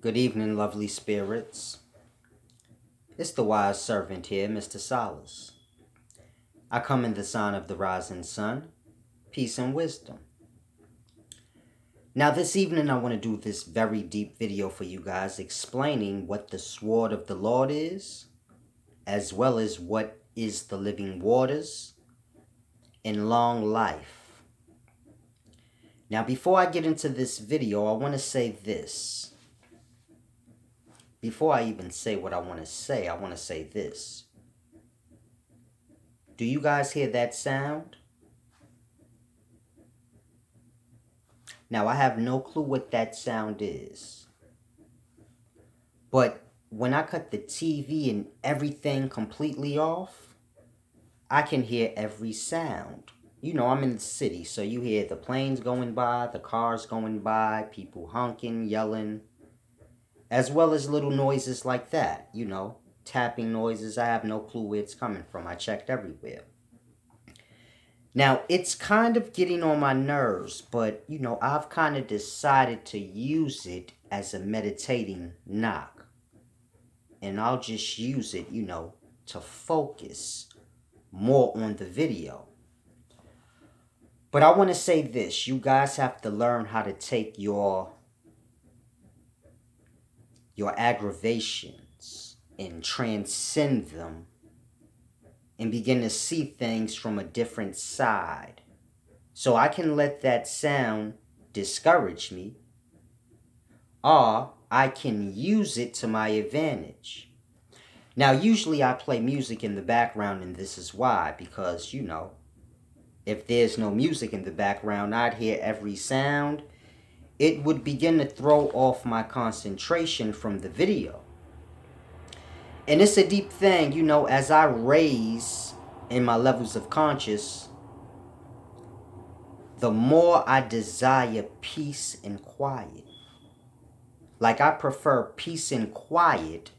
Good evening, lovely spirits. It's the wise servant here, Mr. Solace. I come in the sign of the rising sun, peace and wisdom. Now, this evening, I want to do this very deep video for you guys explaining what the sword of the Lord is, as well as what is the living waters and long life. Now, before I get into this video, I want to say this. Before I even say what I want to say this. Do you guys hear that sound? Now, I have no clue what that sound is. But when I cut the TV and everything completely off, I can hear every sound. You know, I'm in the city, so you hear the planes going by, the cars going by, people honking, yelling, as well as little noises like that, tapping noises. I have no clue where it's coming from. I checked everywhere. Now, it's kind of getting on my nerves, but, I've kind of decided to use it as a meditating knock. And I'll just use it, to focus more on the video. But I want to say this. You guys have to learn how to take your aggravations and transcend them and begin to see things from a different side. So I can let that sound discourage me, or I can use it to my advantage. Now, usually I play music in the background, and this is why, because, if there's no music in the background, I'd hear every sound. It would begin to throw off my concentration from the video. And it's a deep thing, as I raise in my levels of conscious, the more I desire peace and quiet. Like, I prefer peace and quiet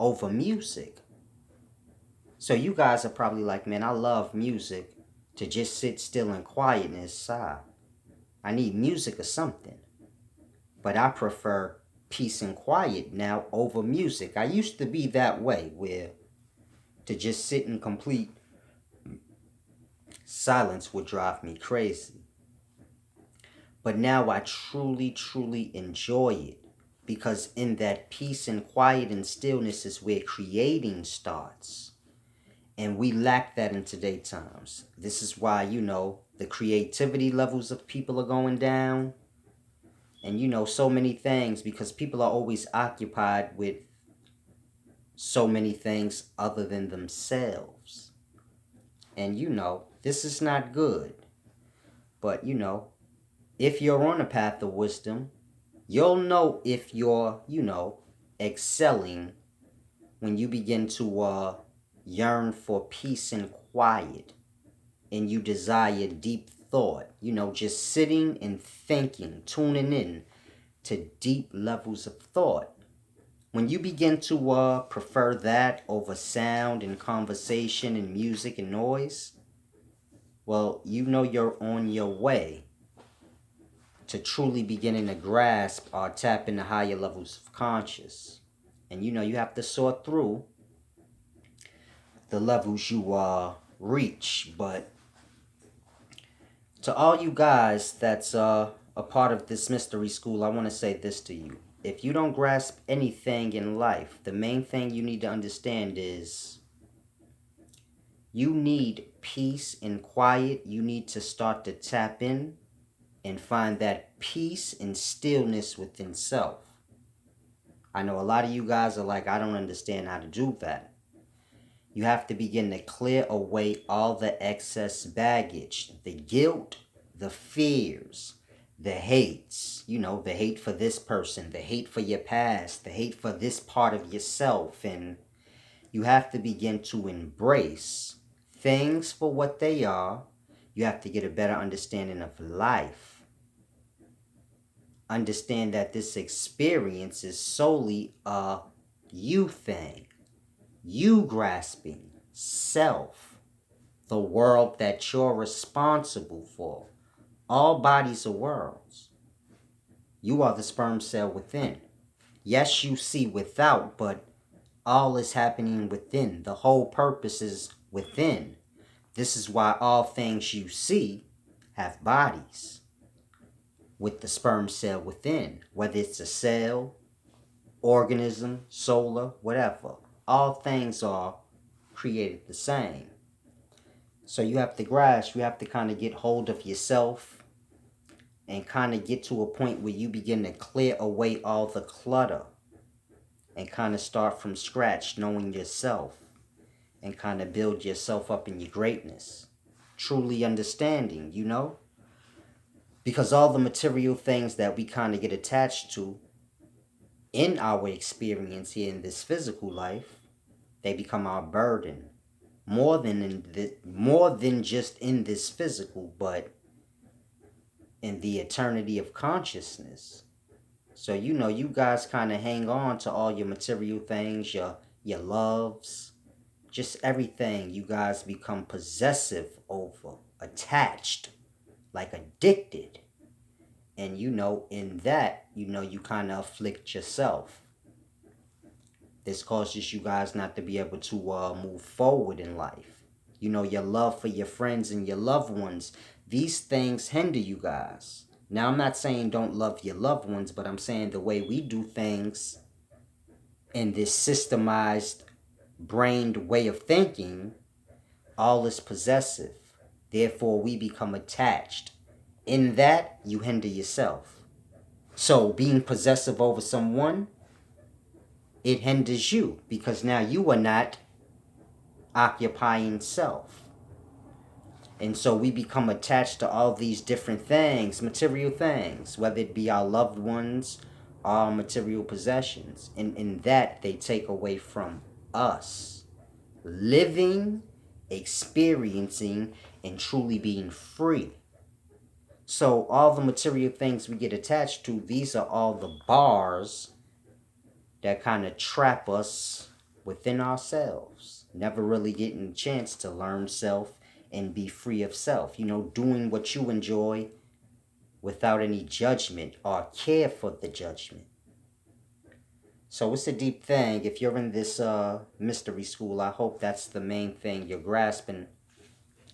over music. So you guys are probably like, man, I love music to just sit still in quietness. I need music or something. But I prefer peace and quiet now over music. I used to be that way, where to just sit in complete silence would drive me crazy. But now I truly, truly enjoy it. Because in that peace and quiet and stillness is where creating starts. And we lack that in today's times. This is why, the creativity levels of people are going down. And, so many things, because people are always occupied with so many things other than themselves. And, this is not good. But, if you're on a path of wisdom, you'll know if you're, excelling when you begin to yearn for peace and quiet, and you desire deep thought, just sitting and thinking, tuning in to deep levels of thought. When you begin to prefer that over sound and conversation and music and noise, well, you're on your way to truly beginning to grasp or tap into higher levels of conscious. And you have to sort through the levels you reach. But to all you guys that's a part of this mystery school, I want to say this to you. If you don't grasp anything in life, the main thing you need to understand is you need peace and quiet. You need to start to tap in and find that peace and stillness within self. I know a lot of you guys are like, I don't understand how to do that. You have to begin to clear away all the excess baggage, the guilt, the fears, the hates, the hate for this person, the hate for your past, the hate for this part of yourself. And you have to begin to embrace things for what they are. You have to get a better understanding of life. Understand that this experience is solely a you thing. You grasping self, the world that you're responsible for. All bodies are worlds. You are the sperm cell within. Yes, you see without, but all is happening within. The whole purpose is within. This is why all things you see have bodies with the sperm cell within, whether it's a cell, organism, solar, whatever. All things are created the same. So you have to grasp, you have to kind of get hold of yourself and kind of get to a point where you begin to clear away all the clutter and kind of start from scratch, knowing yourself and kind of build yourself up in your greatness. Truly understanding, you know? Because all the material things that we kind of get attached to in our experience here in this physical life, they become our burden. More than just in this physical, but in the eternity of consciousness. So you know, you guys kind of hang on to all your material things, your loves, just everything. You guys become possessive over, attached, like addicted. And you know, in that, you know, you kind of afflict yourself. This causes you guys not to be able to move forward in life. You know, your love for your friends and your loved ones, these things hinder you guys. Now, I'm not saying don't love your loved ones, but I'm saying the way we do things in this systemized, brained way of thinking, all is possessive. Therefore, we become attached. In that, you hinder yourself. So, being possessive over someone, it hinders you because now you are not occupying self. And so we become attached to all these different things, material things, whether it be our loved ones, our material possessions. And in that, they take away from us living, experiencing, and truly being free. So all the material things we get attached to, these are all the bars that kind of trap us within ourselves, never really getting a chance to learn self and be free of self. You know, doing what you enjoy without any judgment or care for the judgment. So it's a deep thing. If you're in this mystery school, I hope that's the main thing you're grasping,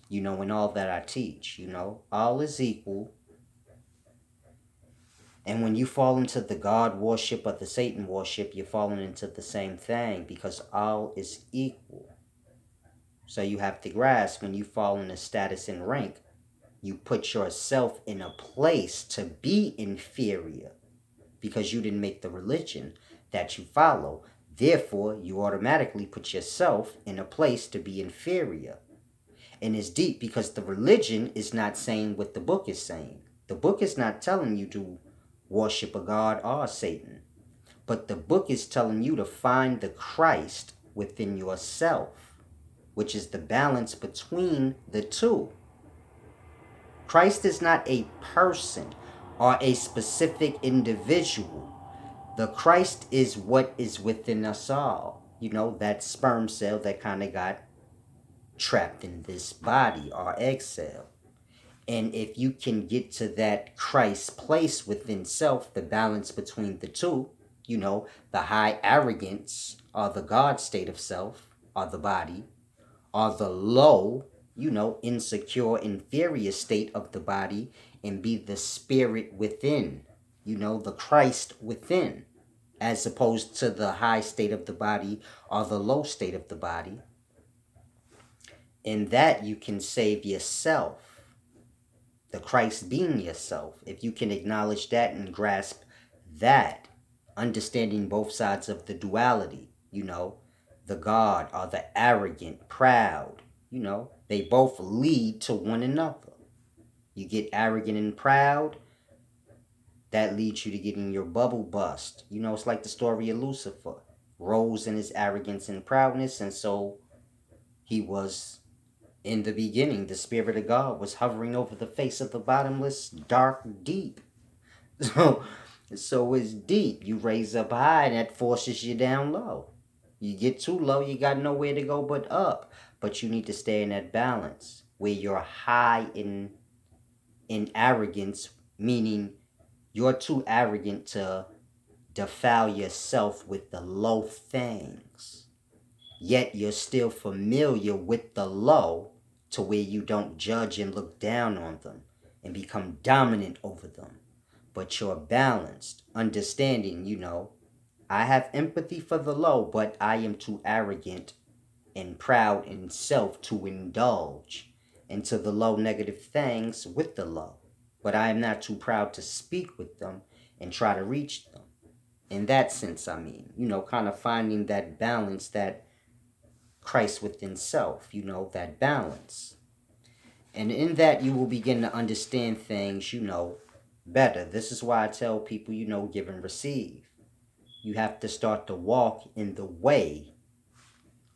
you know, in all that I teach. You know, all is equal. And when you fall into the God worship or the Satan worship, you're falling into the same thing because all is equal. So you have to grasp when you fall in a status and rank, you put yourself in a place to be inferior because you didn't make the religion that you follow. Therefore, you automatically put yourself in a place to be inferior. And it's deep because the religion is not saying what the book is saying. The book is not telling you to worship a god or Satan. But the book is telling you to find the Christ within yourself, which is the balance between the two. Christ is not a person or a specific individual. The Christ is what is within us all. You know, that sperm cell that kind of got trapped in this body or egg cell. And if you can get to that Christ place within self, the balance between the two, you know, the high arrogance or the God state of self or the body, or the low, you know, insecure, inferior state of the body, and be the spirit within, you know, the Christ within, as opposed to the high state of the body or the low state of the body. In that, you can save yourself, the Christ being yourself. If you can acknowledge that and grasp that, understanding both sides of the duality, you know, the God or the arrogant, proud, you know, they both lead to one another. You get arrogant and proud, that leads you to getting your bubble bust. You know, it's like the story of Lucifer. Rose in his arrogance and proudness, and so he was, in the beginning, the Spirit of God was hovering over the face of the bottomless, dark deep. So, so it's deep. You raise up high, and that forces you down low. You get too low, you got nowhere to go but up. But you need to stay in that balance where you're high in arrogance, meaning you're too arrogant to defile yourself with the low things. Yet you're still familiar with the low to where you don't judge and look down on them and become dominant over them. But you're balanced, understanding, I have empathy for the low, but I am too arrogant and proud in self to indulge into the low negative things with the low. But I am not too proud to speak with them and try to reach them. In that sense, I mean, kind of finding that balance, that Christ within self, that balance. And in that, you will begin to understand things, better. This is why I tell people, give and receive. You have to start to walk in the way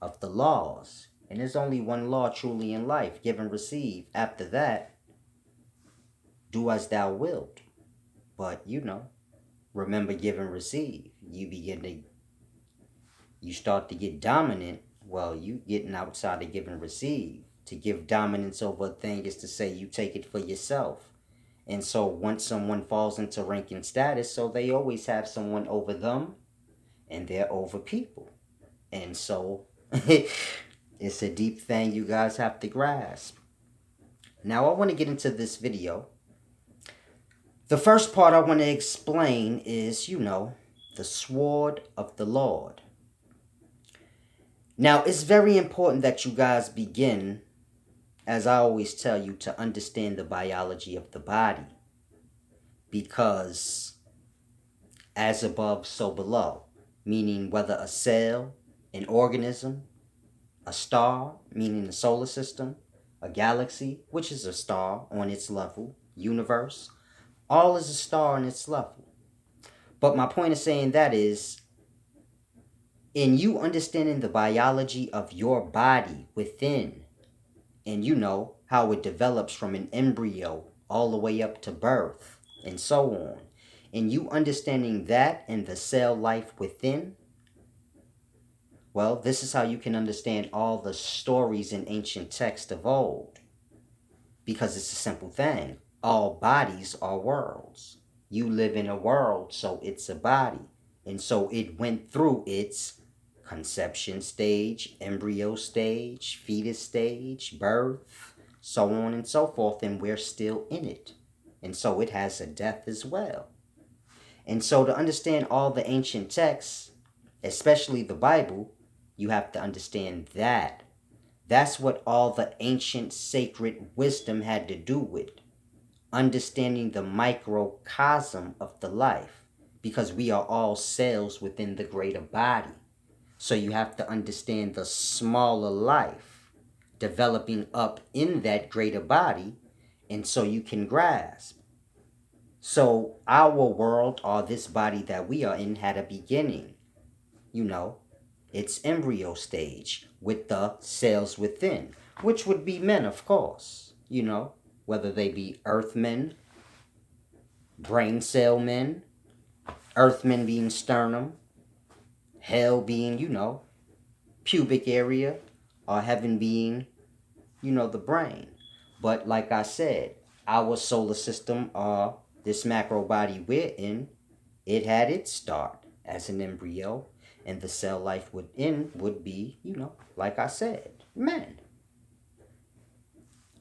of the laws. And there's only one law truly in life, give and receive. After that, do as thou wilt. But, remember, give and receive. You start to get dominant. Well, you getting outside of give and receive. To give dominance over a thing is to say you take it for yourself. And so once someone falls into rank and status, so they always have someone over them, and they're over people. And so it's a deep thing you guys have to grasp. Now I want to get into this video. The first part I want to explain is, the sword of the Lord. Now, it's very important that you guys begin, as I always tell you, to understand the biology of the body. Because as above, so below. Meaning whether a cell, an organism, a star, meaning the solar system, a galaxy, which is a star on its level, universe, all is a star on its level. But my point of saying that is, in you understanding the biology of your body within, and how it develops from an embryo all the way up to birth, and so on, and you understanding that and the cell life within, well, this is how you can understand all the stories in ancient texts of old. Because it's a simple thing. All bodies are worlds. You live in a world, so it's a body. And so it went through its conception stage, embryo stage, fetus stage, birth, so on and so forth, and we're still in it. And so it has a death as well. And so to understand all the ancient texts, especially the Bible, you have to understand that. That's what all the ancient sacred wisdom had to do with. Understanding the microcosm of the life. Because we are all cells within the greater body. So you have to understand the smaller life developing up in that greater body. And so you can grasp. So our world, or this body that we are in, had a beginning. Its embryo stage with the cells within, which would be men, of course, whether they be earthmen, brain cell men, earthmen being sternum, hell being, pubic area, or heaven being, the brain. But like I said, our solar system, or this macro body we're in, it had its start as an embryo. And the cell life within would be, like I said, men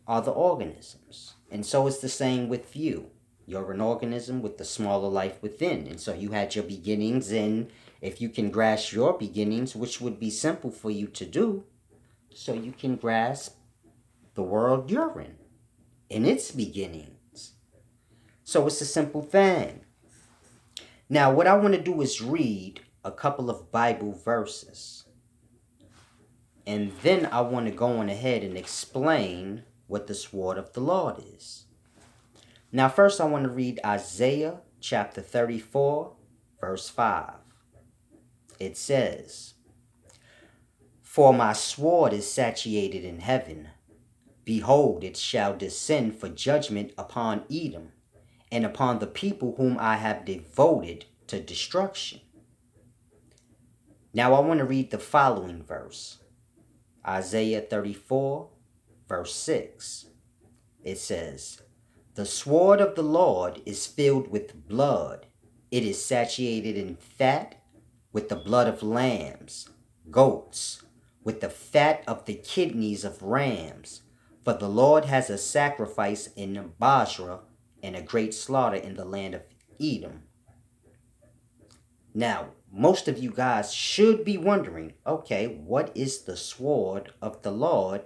are the organisms. And so it's the same with you. You're an organism with the smaller life within. And so you had your beginnings, and if you can grasp your beginnings, which would be simple for you to do, so you can grasp the world you're in its beginnings. So it's a simple thing. Now, what I want to do is read a couple of Bible verses. And then I want to go on ahead and explain what the sword of the Lord is. Now, first I want to read Isaiah chapter 34, verse 5. It says, "For my sword is satiated in heaven. Behold, it shall descend for judgment upon Edom, and upon the people whom I have devoted to destruction." Now I want to read the following verse. Isaiah 34, verse 6. It says, "The sword of the Lord is filled with blood. It is saturated in fat with the blood of lambs, goats, with the fat of the kidneys of rams. For the Lord has a sacrifice in Basra and a great slaughter in the land of Edom. Now, most of you guys should be wondering, okay, what is the sword of the Lord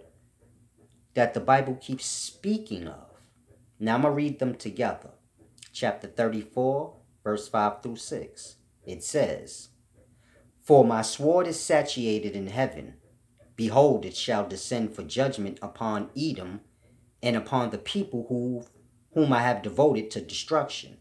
that the Bible keeps speaking of? Now, I'm going to read them together. Chapter 34, verse 5 through 6. It says, For my sword is satiated in heaven. Behold, it shall descend for judgment upon Edom and upon the people whom I have devoted to destruction.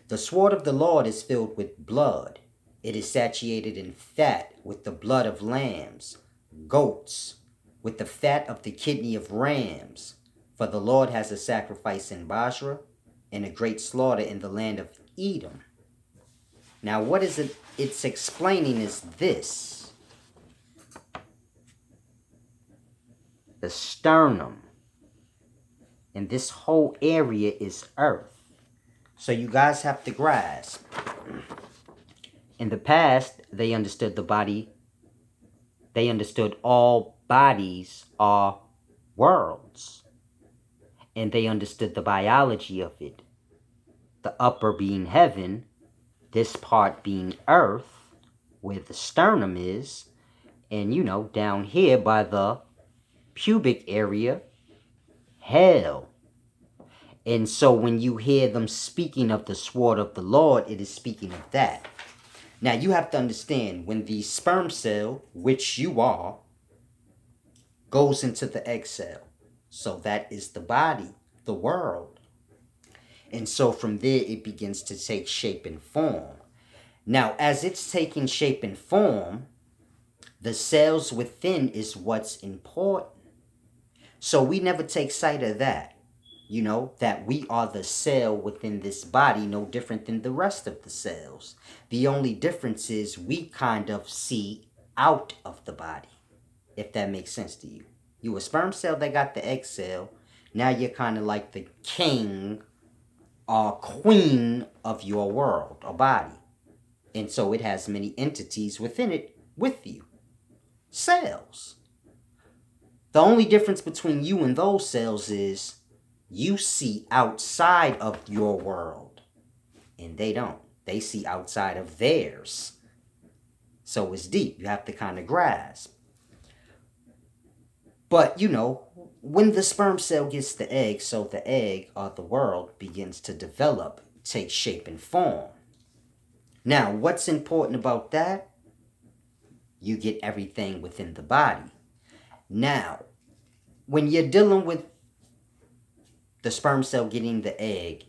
The sword of the Lord is filled with blood. It is saturated in fat with the blood of lambs, goats, with the fat of the kidney of rams. For the Lord has a sacrifice in Basra and a great slaughter in the land of Edom. Now, what is it? It's explaining is this. The sternum. And this whole area is earth. So you guys have to grasp. In the past, they understood the body. They understood all bodies are worlds. And they understood the biology of it. The upper being heaven, this part being earth, where the sternum is, and down here by the pubic area, hell. And so when you hear them speaking of the sword of the Lord, it is speaking of that. Now you have to understand, when the sperm cell, which you are, goes into the egg cell, so that is the body, the world. And so from there it begins to take shape and form. Now as it's taking shape and form, the cells within is what's important. So we never take sight of that. That we are the cell within this body, no different than the rest of the cells. The only difference is we kind of see out of the body, if that makes sense to you. You a sperm cell that got the egg cell. Now you're kind of like the king or queen of your world or body. And so it has many entities within it with you. Cells. The only difference between you and those cells is you see outside of your world, and they don't. They see outside of theirs. So it's deep. You have to kind of grasp. But, when the sperm cell gets the egg, so the egg or the world begins to develop, take shape and form. Now, what's important about that? You get everything within the body. Now, when you're dealing with the sperm cell getting the egg